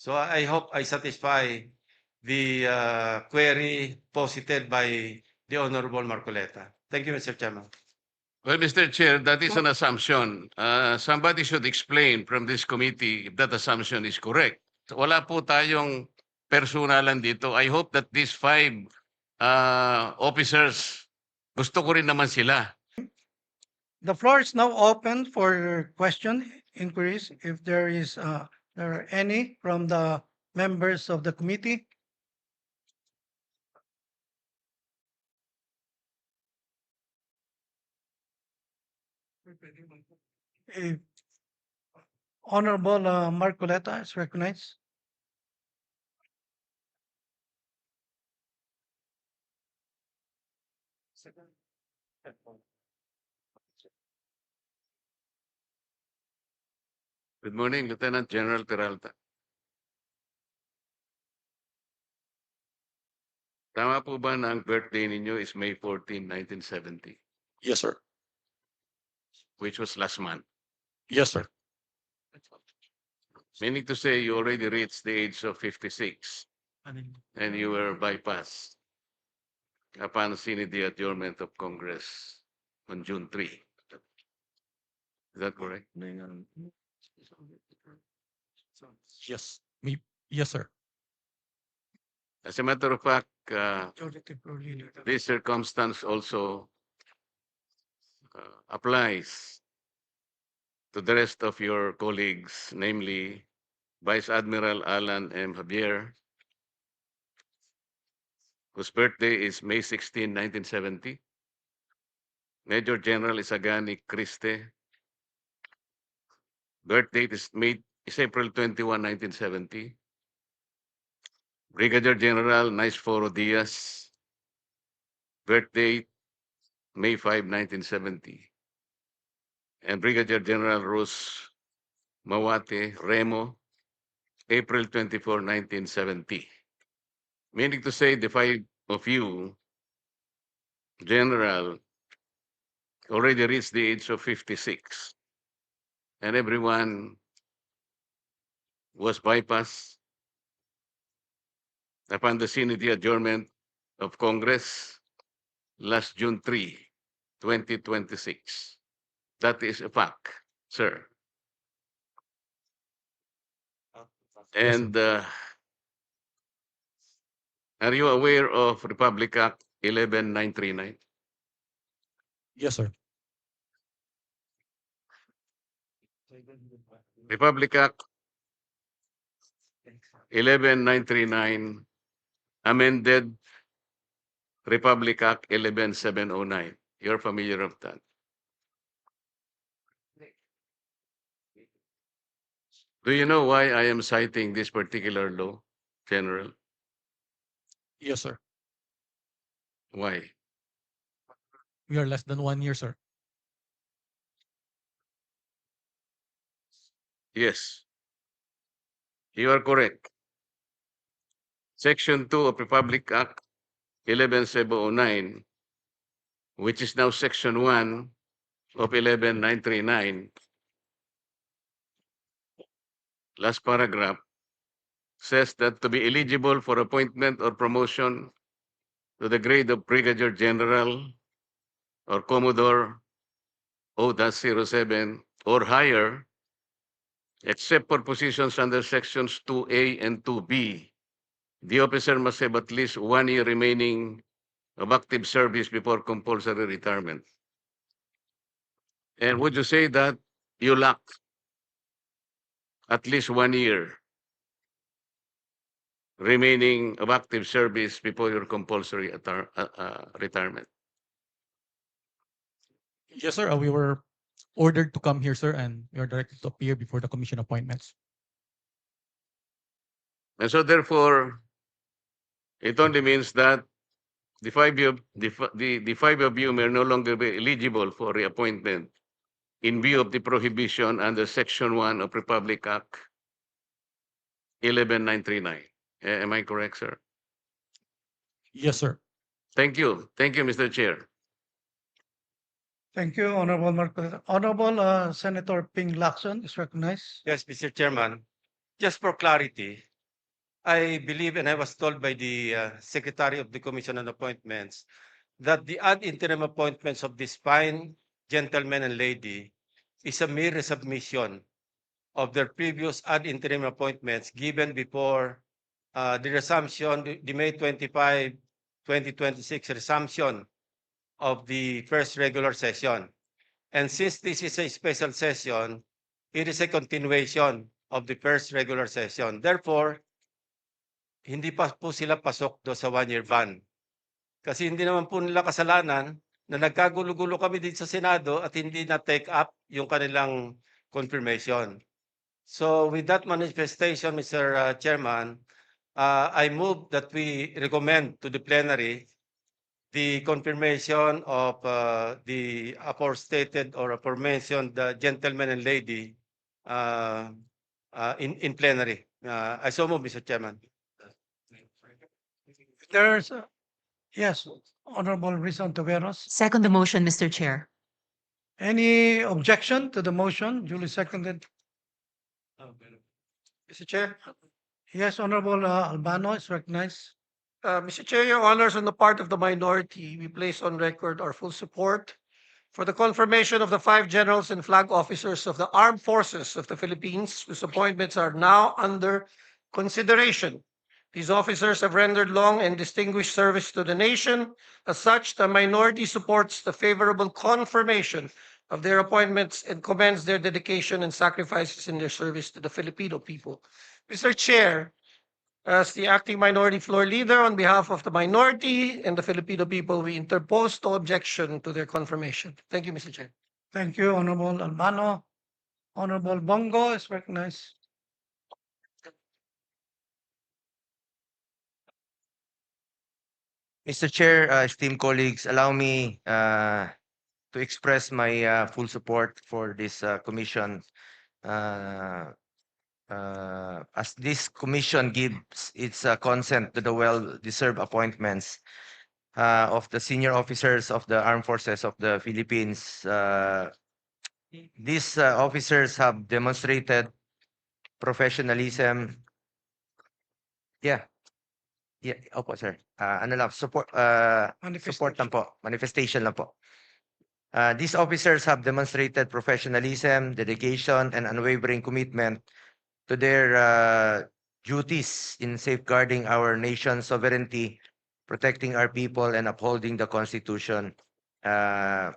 So I hope I satisfy the query posited by the Honorable Marcoleta. Thank you, Mr. Chairman. Well, Mr. Chair, that is an assumption. Somebody should explain from this committee if that assumption is correct. Wala po tayong personalan dito. I hope that these 5 officers, gusto ko rin naman sila. The floor is now open for question, inquiries, if there are any from the members of the committee. If Honorable Marcoleta is recognized. Good morning, Lieutenant General Peralta. Tama po ba na ang birthday ninyo is May 14, 1970, Yes, sir. which was last month? Yes, sir. Meaning to say you already reached the age of 56 and you were bypassed upon seeing the adjournment of Congress on June 3. Is that correct? Yes. Yes, sir. As a matter of fact, Majority Floor Leader. this circumstance also applies to the rest of your colleagues, namely Vice Admiral Alan M. Javier, whose birthday is May 16, 1970. Major General Isagani Criste, birth date is April 21, 1970. Brigadier General Naisforo Diaz, birth date May 5, 1970. And Brigadier General Rus Mawate Remo, April 24, 1970. Meaning to say the 5 of you, General, already reached the age of 56. And everyone was bypassed upon the Senate adjournment of Congress last June 3, 2026. That is a fact, sir. And are you aware of Republic Act 11939? Yes, sir. Republic Act 11939 amended Republic Act 11709. You're familiar of that. Do you know why I am citing this particular law, General? Yes, sir. Why? We are less than 1 year, sir. Yes, you are correct. Section 2 of Republic Act 11709, which is now Section 1 of 11939, last paragraph, says that to be eligible for appointment or promotion to the grade of Brigadier General or Commodore O-07 or higher, except for positions under Sections 2A and 2B, the officer must have at least 1 year remaining of active service before compulsory retirement. And would you say that you lack at least 1 year remaining of active service before your compulsory retirement? Yes, sir. We were ordered to come here, sir, and we are directed to appear before the commission appointments. And so therefore, it only means that the 5 of you may no longer be eligible for reappointment in view of the prohibition under Section 1 of Republic Act 11939. Am I correct, sir? Yes, sir. Thank you. Thank you, Mr. Chair. Thank you, Honorable Marcoleta. Honorable Senator Ping Lacson is recognized. Yes, Mr. Chairman. Just for clarity, I believe, and I was told by the Secretary of the Commission on Appointments, that the ad interim appointments of this fine gentleman and lady is a mere resubmission of their previous ad interim appointments given before the resumption, the May 25, 2026 resumption of the first regular session. And since this is a special session, it is a continuation of the first regular session. Therefore, hindi pa po sila pasok do sa one-year ban. Kasi hindi naman po nila kasalanan na nagkagulo-gulo kami dito sa Senado at hindi na take up yung kanilang confirmation. So with that manifestation, Mr. Chairman, I move that we recommend to the plenary the confirmation of the aforestated or aforementioned gentleman and lady in plenary. I so move, Mr. Chairman. There's, yes, Honorable Rizon Taveros. Second the motion, Mr. Chair. Any objection to the motion duly seconded? Mr. Chair, Yes, Honorable Albano is recognized. Mr. Chair, Your Honors, on the part of the minority, we place on record our full support for the confirmation of the 5 generals and flag officers of the Armed Forces of the Philippines, whose appointments are now under consideration. These officers have rendered long and distinguished service to the nation. As such, the minority supports the favorable confirmation of their appointments and commends their dedication and sacrifices in their service to the Filipino people. Mr. Chair, as the acting minority floor leader on behalf of the minority and the Filipino people, we interpose no objection to their confirmation. Thank you, Mr. Chair. Thank you, Honorable Albano. Honorable Bongo is recognized. Mr. Chair, esteemed colleagues, allow me to express my full support for this commission. As this commission gives its consent to the well-deserved appointments of the senior officers of the Armed Forces of the Philippines. These officers have demonstrated professionalism. Yeah. Yeah, opo, sir. Ano lang, support lang po, manifestation lang po. These officers have demonstrated professionalism, dedication, and unwavering commitment to their duties in safeguarding our nation's sovereignty, protecting our people, and upholding the Constitution. Wala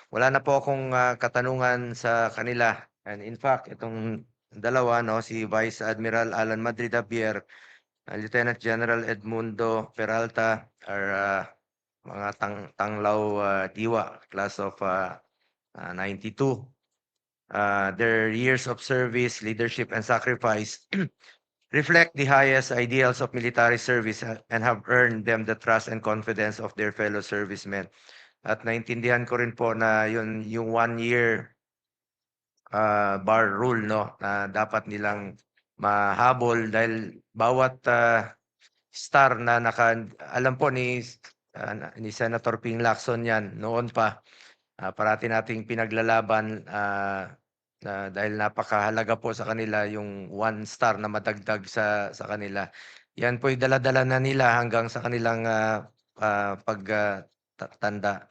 na po akong katanungan sa kanila. And in fact, itong dalawa, no, si Vice Admiral Alan Madrid Javier, Lieutenant General Edmundo Peralta are mga tanglaw diwa, class of 92. Their years of service, leadership, and sacrifice reflect the highest ideals of military service and have earned them the trust and confidence of their fellow servicemen. At naintindihan ko rin po na yung 1 year bar rule, no, na dapat nilang mahabol dahil bawat star na alam po ni Senator Ping Lacson yan noon pa, parati nating pinaglalaban dahil napakahalaga po sa kanila yung 1 star na madagdag sa kanila. Yan po dala-dala na nila hanggang sa kanilang pagtanda.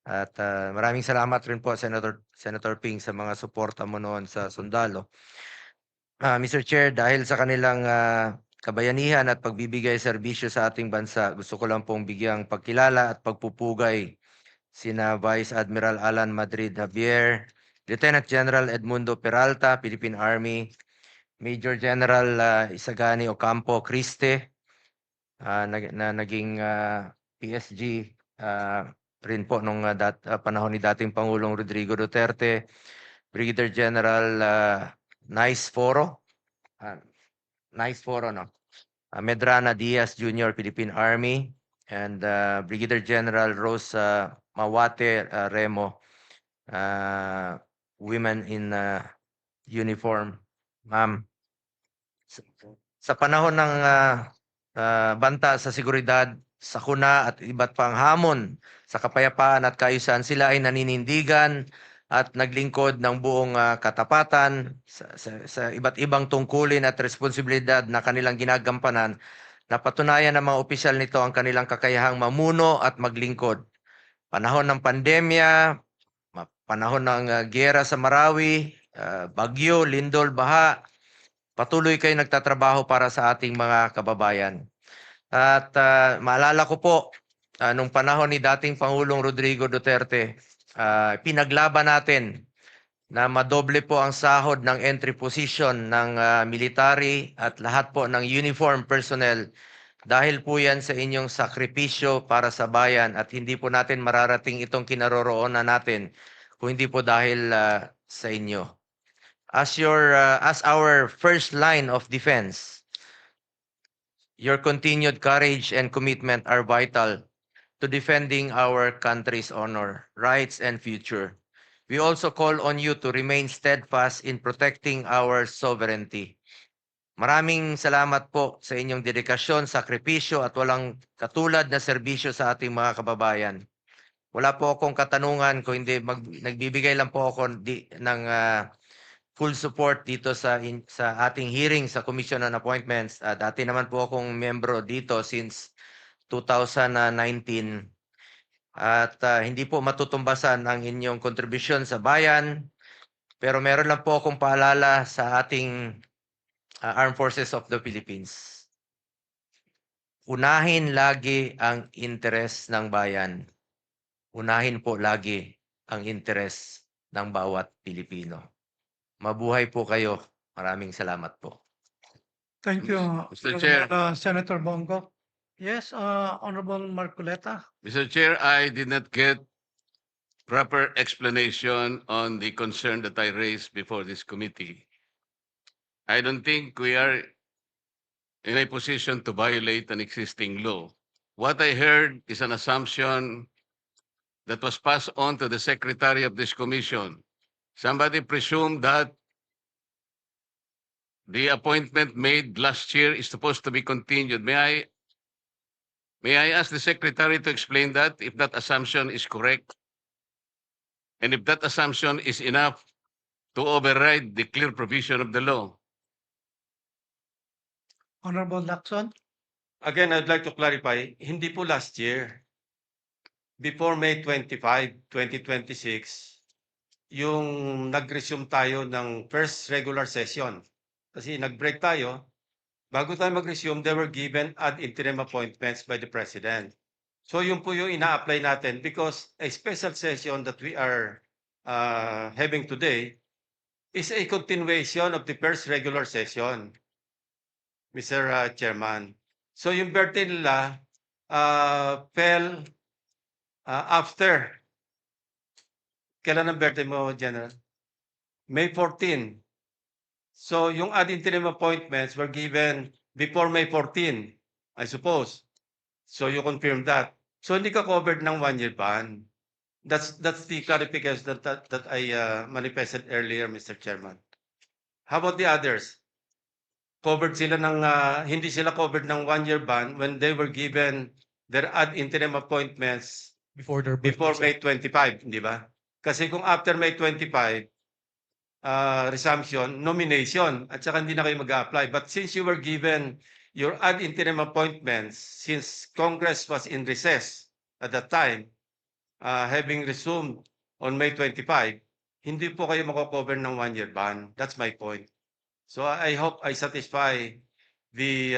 At maraming salamat rin po Senator Ping sa mga suporta mo noon sa sundalo. Mr. Chair, dahil sa kanilang kabayanihan at pagbibigay serbisyo sa ating bansa, gusto ko lang pong bigyang pagkilala at pagpupugay sina Vice Admiral Alan Madrid Javier, Lieutenant General Edmundo Peralta, Philippine Army, Major General Isagani Ocampo Criste, na naging PSG rin po nung panahon ni dating Pangulong Rodrigo Duterte, Brigadier General Nice Foro, no? Medrana Diaz Jr., Philippine Army, and Brigadier General Rose Mawate Remo, women in uniform. Ma'am, sa panahon ng banta sa seguridad, sakuna at iba't pang hamon sa kapayapaan at kaayusan, sila ay naninindigan at naglingkod ng buong katapatan sa iba't ibang tungkulin at responsibilidad na kanilang ginagampanan. Napatunayan ng mga opisyal nito ang kanilang kakayahang mamuno at maglingkod. Panahon ng pandemya, panahon ng giyera sa Marawi, bagyo, lindol, baha, patuloy kayo nagtatrabaho para sa ating mga kababayan. At maalala ko po, nung panahon ni dating Pangulong Rodrigo Duterte, pinaglaban natin na madoble po ang sahod ng entry position ng military at lahat po ng uniform personnel. Dahil po yan sa inyong sakripisyo para sa bayan at hindi po natin mararating itong kinaroroonan natin kung hindi po dahil sa inyo. As our first line of defense, your continued courage and commitment are vital to defending our country's honor, rights, and future. We also call on you to remain steadfast in protecting our sovereignty. Maraming salamat po sa inyong dedikasyon, sakripisyo at walang katulad na serbisyo sa ating mga kababayan. Wala po akong katanungan kung hindi nagbibigay lang po ako ng full support dito sa ating hearing sa Commission on Appointments. Dati naman po akong membro dito since 2019 at hindi po matutumbasan ang inyong kontribusyon sa bayan, pero meron lang po akong paalala sa ating Armed Forces of the Philippines. Unahin lagi ang interes ng bayan. Unahin po lagi ang interes ng bawat Pilipino. Mabuhay po kayo. Maraming salamat po. Thank you, Mr. Chair. Senator Bongo. Yes, Honorable Marcoleta. Mr. Chair, I did not get proper explanation on the concern that I raised before this committee. I don't think we are in a position to violate an existing law. What I heard is an assumption that was passed on to the secretary of this commission. Somebody presumed that the appointment made last year is supposed to be continued. May I ask the secretary to explain that, if that assumption is correct? And if that assumption is enough to override the clear provision of the law? Honorable Lacson. Again, I'd like to clarify, hindi po last year. Before May 25, 2026, yung nag-resume tayo ng first regular session. Kasi nag-break tayo. Bago tayo mag-resume, they were given ad interim appointments by the President. So yun po yung ina-apply natin because a special session that we are having today is a continuation of the first regular session, Mr. Chairman. So yung birthday nila fell after. Kailan ang birthday mo, General? May 14. So yung ad interim appointments were given before May 14, I suppose. So you confirm that. So hindi ka covered ng 1-year ban. That's the clarification that I manifested earlier, Mr. Chairman. How about the others? Covered sila ng hindi sila covered ng 1-year ban when they were given their ad interim appointments Before their before birthday, May 25, di ba? Kasi kung after May 25, resumption, nomination, at saka hindi na kayo mag-apply. But since you were given your ad interim appointments, since Congress was in recess at that time, having resumed on May 25, hindi po kayo mako-cover ng 1-year ban. That's my point. So I hope I satisfy the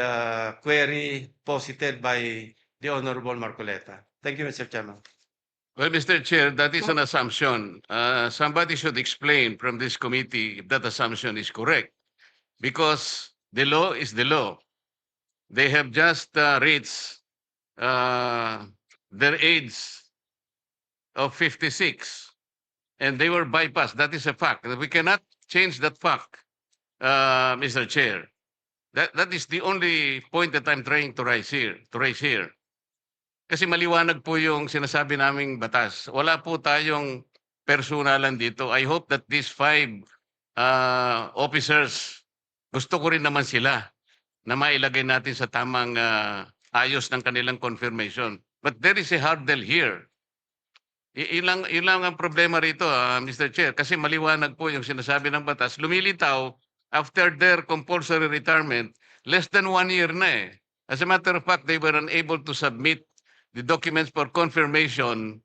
query posited by the Honorable Marcoleta. Thank you, Mr. Chairman. Well, Mr. Chair, that is an assumption. Somebody should explain from this committee if that assumption is correct. Because the law is the law. They have just reached their age of 56 and they were bypassed. That is a fact. We cannot change that fact, Mr. Chair. That is the only point that I'm trying to raise here. Kasi maliwanag po yung sinasabi naming batas. Wala po tayong personalan dito. I hope that these 5 officers, gusto ko rin naman sila na mailagay natin sa tamang ayos ng kanilang confirmation. But there is a hurdle here. Ilang ang problema rito, Mr. Chair, kasi maliwanag po yung sinasabi ng batas. Lumilitaw, after their compulsory retirement, less than 1 year na eh. As a matter of fact, they were unable to submit the documents for confirmation.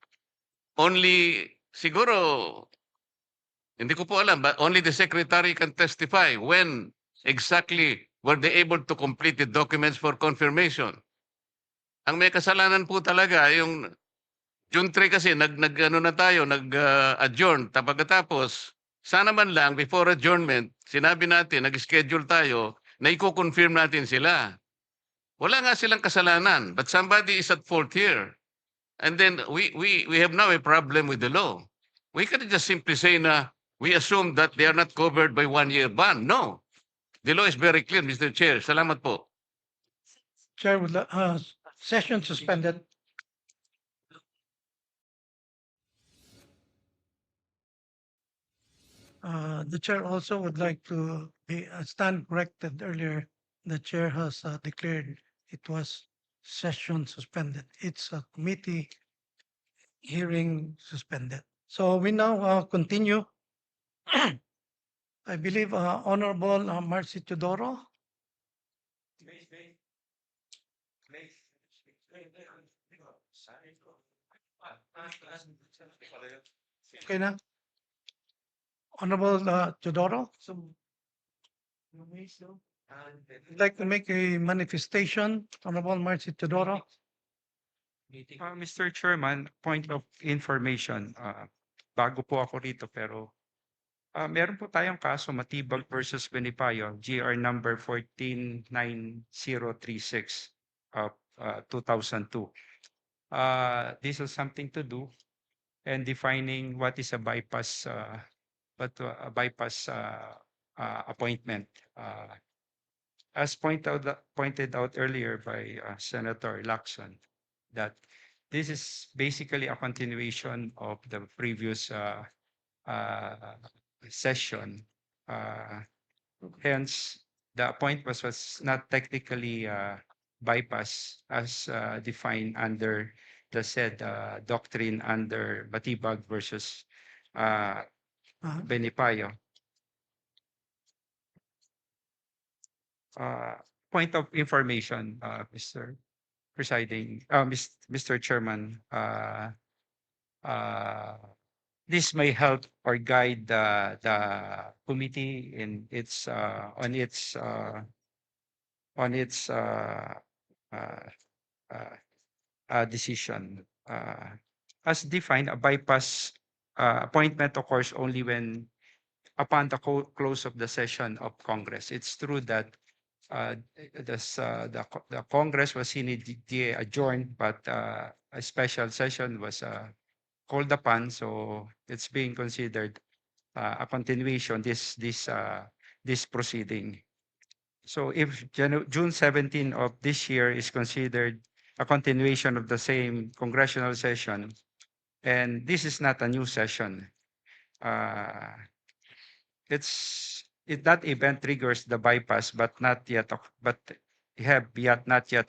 Only, siguro, hindi ko po alam, but only the secretary can testify when exactly were they able to complete the documents for confirmation. Ang may kasalanan po talaga yung June 3 kasi ano na tayo, adjourn. Pagkatapos, sana man lang before adjournment, sinabi natin, nag-schedule tayo na i-confirm natin sila. Wala nga silang kasalanan, but somebody is at fault here. And then we have now a problem with the law. We cannot just simply say na we assume that they are not covered by 1-year ban. No. The law is very clear, Mr. Chair. Salamat po. Chair session suspended. The chair also would like to stand corrected earlier. The chair has declared it was session suspended. It's a committee hearing suspended. So we now continue. I believe Honorable Marcy Teodoro. Okay na? Honorable Teodoro. I'd like to make a manifestation. Honorable Marcy Teodoro. Mr. Chairman, point of information. Bago po ako rito pero meron po tayong kaso Matibag versus Benipayo, GR number 149036 of 2002. This has something to do and defining what is a bypass appointment. As pointed out earlier by Senator Lacson, that this is basically a continuation of the previous session. Hence, the appointment was not technically bypass as defined under the said doctrine under Matibag versus Benipayo. Point of information, Mr. Presiding, Mr. Chairman, this may help or guide the committee in its on its decision. As defined, a bypass appointment occurs only when upon the close of the session of Congress. It's true that the Congress was immediately adjourned, but a special session was called upon, so it's being considered a continuation this proceeding. So if June 17 of this year is considered a continuation of the same congressional session, and this is not a new session, that event triggers the bypass, but not yet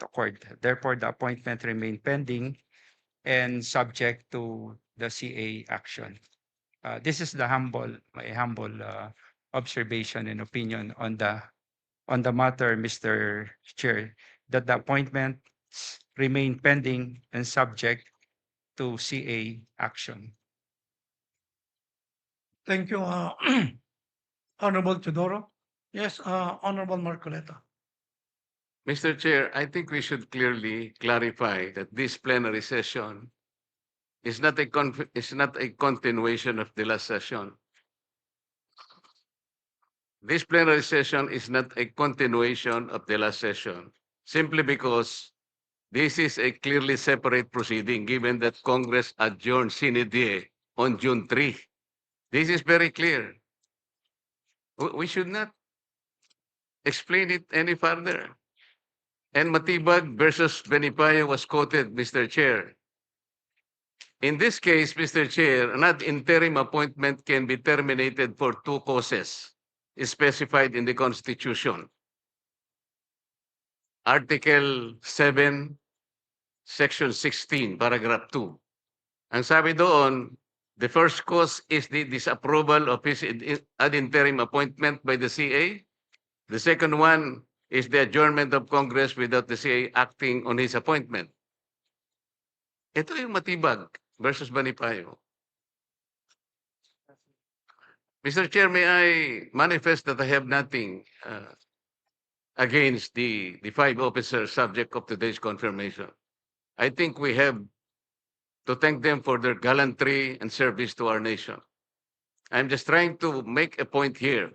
occurred. Therefore, the appointment remain pending and subject to the CA action. This is my humble observation and opinion on the matter, Mr. Chair, that the appointments remain pending and subject to CA action. Thank you, Honorable Teodoro. Yes, Honorable Marcoleta. Mr. Chair, I think we should clearly clarify that this plenary session is not a continuation of the last session. This plenary session is not a continuation of the last session, simply because this is a clearly separate proceeding, given that Congress adjourned sine die on June 3. This is very clear. We should not explain it any further. And Matibag versus Benipayo was quoted, Mr. Chair. In this case, Mr. Chair, an ad interim appointment can be terminated for 2 causes specified in the Constitution. Article 7, Section 16, Paragraph 2. Ang sabi doon, the first cause is the disapproval of his ad interim appointment by the CA. The second one is the adjournment of Congress without the CA acting on his appointment. Ito yung Matibag versus Banipayo. Mr. Chair, may I manifest that I have nothing against the 5 officers subject of today's confirmation. I think we have to thank them for their gallantry and service to our nation. I'm just trying to make a point here.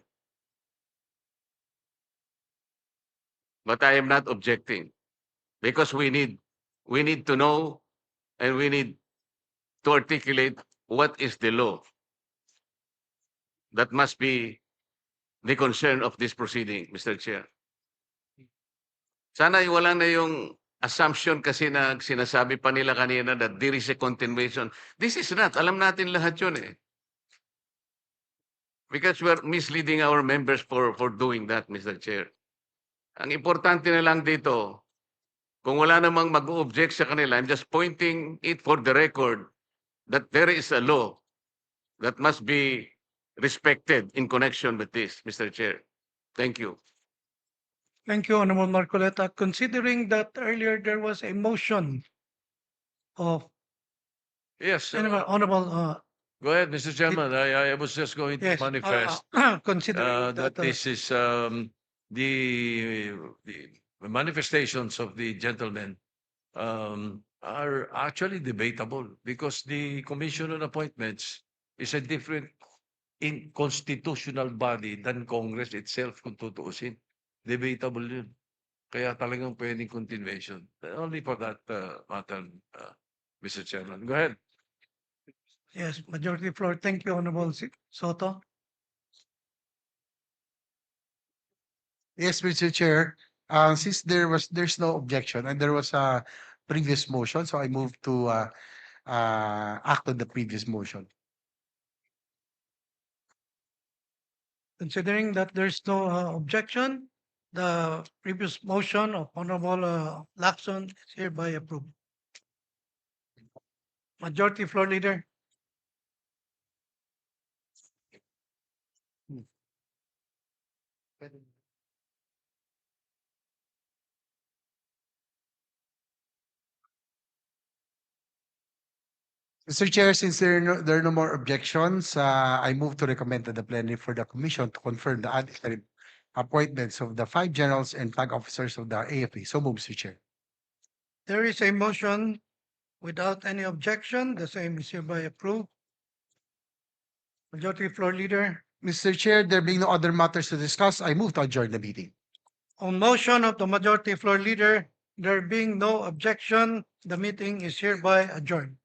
But I am not objecting because we need to know and we need to articulate what is the law that must be the concern of this proceeding, Mr. Chair. Sana wala na yung assumption kasi na sinasabi pa nila kanina that there is a continuation. This is not. Alam natin lahat yun eh. Because we're misleading our members for doing that, Mr. Chair. Ang importante na lang dito, kung wala namang mag-object sa kanila, I'm just pointing it for the record that there is a law that must be respected in connection with this, Mr. Chair. Thank you. Thank you, Honorable Marcoleta. Considering that earlier there was a motion of Yes, Honorable, go ahead, Mr. Chairman. I was just going to yes, manifest considering that that, this is the manifestations of the gentlemen are actually debatable because the Commission on Appointments is a different in constitutional body than Congress itself kung tutuusin. Debatable yun. Kaya talagang pwedeng continuation. Only for that matter, Mr. Chairman. Go ahead. yes, majority floor. Thank you, Honorable Soto. Yes, Mr. Chair. Since there's no objection and there was a previous motion, so I move to act on the previous motion. Considering that there's no objection, the previous motion of Honorable Lacson is hereby approved. Majority Floor Leader. Mr. Chair, since there are no more objections, I move to recommend to the plenary for the commission to confirm the ad interim appointments of the 5 generals and flag officers of the AFP. So move, Mr. Chair. There is a motion without any objection. The same is hereby approved. Majority Floor Leader. Mr. Chair, there being no other matters to discuss, I move to adjourn the meeting. On motion of the Majority Floor Leader, there being no objection, the meeting is hereby adjourned.